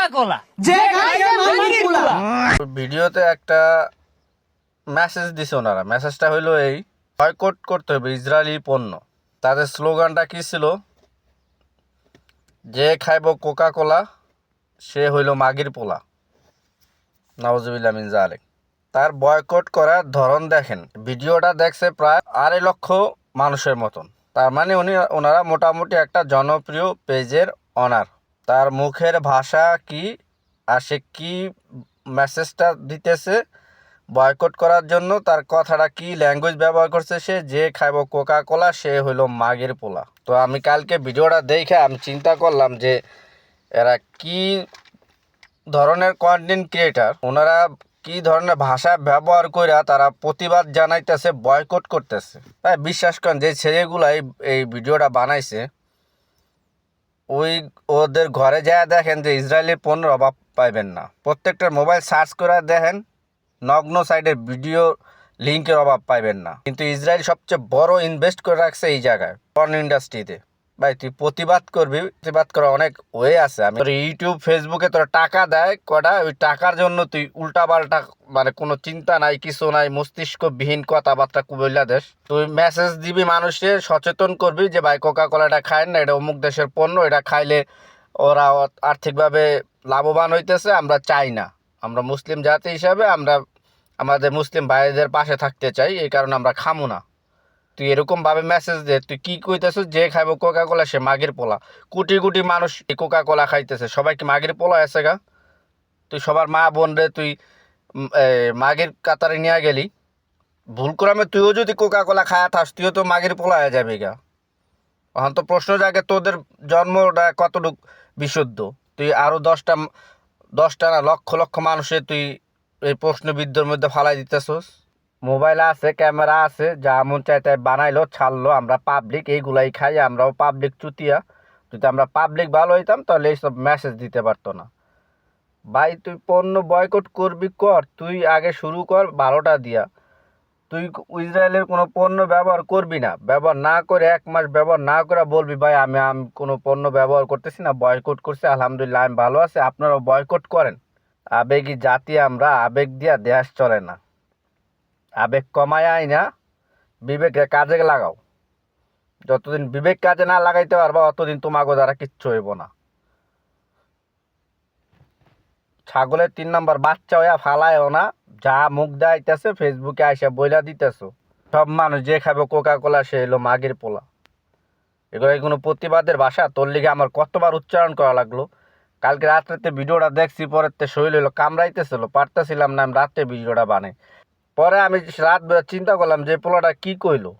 Coca কোলা। ভিডিওতে একটা message দিছে ওনারা। মেসেজটা হইলো এই, বয়কট করতে হবে ইসরায়েলি পণ্য। তাদের স্লোগানটা কি ছিল? যে খাইব কোকা কোলা সে হইল মাগির পোলা। নাউজুবিল্লাহ মিন জালিক। তার বয়কট করার ধরন দেখেন। ভিডিওটা দেখছে প্রায় 2.5 লক্ষ মানুষের মতন। তার মানে ওনারা মোটামুটি একটা জনপ্রিয় পেজের অনার। তার মুখের ভাষা কি আর সে কি মেসেজটা দিতেছে বয়কট করার জন্য, তার কথাটা কি ল্যাঙ্গুয়েজ ব্যবহার করছে, সে যে খাইব কোকা কোলা সে হইল মাগির পোলা। তো আমি কালকে ভিডিওটা দেখে আমি চিন্তা করলাম যে এরা কি ধরনের কন্টেন্ট ক্রিয়েটার, ওনারা কি ধরনের ভাষা ব্যবহার করে তারা প্রতিবাদ জানাইতেছে, বয়কট করতেছে। তাই বিশ্বাস করেন যে ছেলেগুলা এই ভিডিওটা বানাইছে, ওদের ঘরে যায় দেখেন যে ইসরায়েলি পণ্যের অভাব পাইবেন না। প্রত্যেকটার মোবাইল সার্চ করে দেখেন, নগ্ন সাইডের ভিডিও লিঙ্কের অভাব পাইবেন না। কিন্তু ইসরায়েল সবচেয়ে বড় ইনভেস্ট করে রাখছে এই জায়গায়, পর্ন ইন্ডাস্ট্রিতে। ভাই তুই প্রতিবাদ করবি, প্রতিবাদ করার অনেক ওয়ে আছে। আমি তোর ইউটিউব ফেসবুকে তোর টাকা দেয় কটা, ওই টাকার জন্য তুই উল্টাপাল্টা মানে কোনো চিন্তা নাই, কিছু নাই, মস্তিষ্কবিহীন কথাবার্তা কুবইলা দেশ। তুই মেসেজ দিবি মানুষকে, সচেতন করবি যে ভাই কোকা কোলাটা খায় না, এটা অমুক দেশের পণ্য, এটা খাইলে ওরা আর্থিকভাবে লাভবান হইতেছে, আমরা চাই না। আমরা মুসলিম জাতি হিসাবে আমরা আমাদের মুসলিম ভাইদের পাশে থাকতে চাই, এই কারণে আমরা খামু না। তুই এরকমভাবে মেসেজ দে, তুই কি কইতেছ? যে খাইব কোকা কোলা সে মাগির পোলা। কোটি কোটি মানুষ কোকা কোলা খাইতেছে, সবাই কি মাগির পোলা আছে গা? তুই সবার মা বোন রে তুই মাগির কাতারে নিয়ে গেলি, ভুল ক্রমে তুইও যদি কোকা কোলা খায়া থাস, তুইও তো মাগির পোলা হয়ে যাবি গা। এখন তো প্রশ্ন জাগে তোদের জন্মটা কতটুক বিশুদ্ধ? তুই আরো দশটা না লক্ষ লক্ষ মানুষে তুই এই প্রশ্নবিদ্ধর মধ্যে ফালাই দিতেছস। মোবাইল আছে, ক্যামেরা আছে, যা মন চায় তাই বানাইলো, ছাড়লো। আমরা পাবলিক এইগুলাই খাই, আমরাও পাবলিক চুতিয়া। যদি আমরা পাবলিক ভালো হইতাম তাহলে এইসব মেসেজ দিতে পারতো না। ভাই তুই পণ্য বয়কট করবি কর, তুই আগে শুরু কর ভালোটা দিয়া। তুই ইসরায়েলের কোনো পণ্য ব্যবহার করবি না, ব্যবহার না করে 1 মাস ব্যবহার না করে বলবি ভাই আমি কোনো পণ্য ব্যবহার করতেছি না, বয়কট করছি, আলহামদুলিল্লাহ আমি ভালো আছি, আপনারাও বয়কট করেন। আবেগী জাতি আমরা, আবেগ দিয়া দেশ চলে না। আবেগ কমায় আই না, বিবেকে কাজে লাগাও। যতদিন বিবেক কাজে না লাগাইতে পারবা অতদিন তোমাকে দ্বারা কিচ্ছু হইব না। ছাগলের 3 নম্বর বাচ্চা হইয়া ফালায়ও না। যা মুখ দেখাইতেছে ফেসবুকে আইসা বইলা দিতেছো। সব মানুষ যে খাবে কোকা কোলা সে এলো মাগির পোলা। এগুলো কোনো প্রতিবাদের ভাষা? তোর লিগে আমার কতবার উচ্চারণ করা লাগলো। কালকে রাত্রেতে ভিডিওটা দেখছি, পরের শরীর হইলো কামড়াইতেছিল, পারতেছিলাম না আমি রাত্রে ভিডিওটা বানাই। পরে আমি রাত চিন্তা করলাম যে পোলাটা কি কইলো।